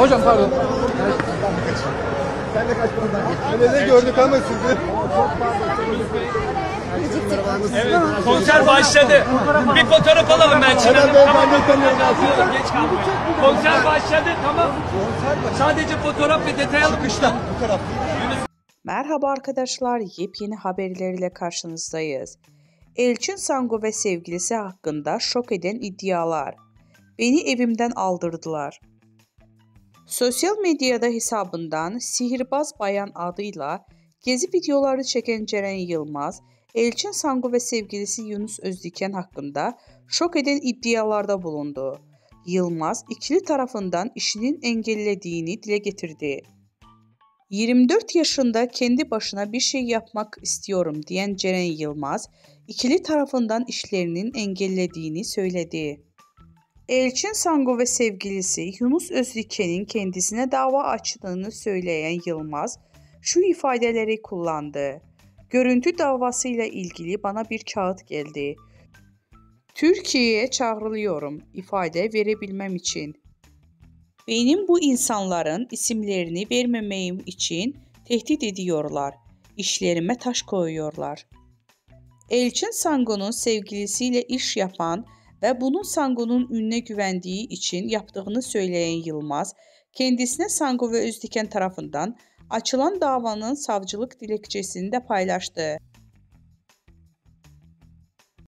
hocam pardon. Sen de kaç paradan? Ne gördük ama sizi. Evet, konser başladı. Bir fotoğraf alalım ben Çin Hanım. Tamam, geç kalma. Konser başladı, tamam. Sadece fotoğraf ve detay alıp Bu taraf. Merhaba arkadaşlar, yepyeni haberlerle karşınızdayız. Elçin Sangu ve sevgilisi hakkında şok eden iddialar. Beni evimden aldırdılar. Sosyal medyada hesabından Sihirbaz Bayan adıyla gezi videoları çeken Ceren Yılmaz, Elçin Sangu ve sevgilisi Yunus Özdiken hakkında şok eden iddialarda bulundu. Yılmaz, ikili tarafından işinin engellediğini dile getirdi. 24 yaşında kendi başına bir şey yapmak istiyorum diyen Ceren Yılmaz, ikili tarafından işlerinin engellediğini söyledi. Elçin Sangu ve sevgilisi Yunus Özdiken'in kendisine dava açtığını söyleyen Yılmaz, şu ifadeleri kullandı. Görüntü davasıyla ilgili bana bir kağıt geldi. Türkiye'ye çağrılıyorum ifade verebilmem için. Benim bu insanların isimlerini vermemeyim için tehdit ediyorlar. İşlerime taş koyuyorlar. Elçin Sangu'nun sevgilisiyle iş yapan ve bunun Sangu'nun ününe güvendiği için yaptığını söyleyen Yılmaz, kendisine Sangu ve Özdiken tarafından açılan davanın savcılık dilekçesini de paylaştı.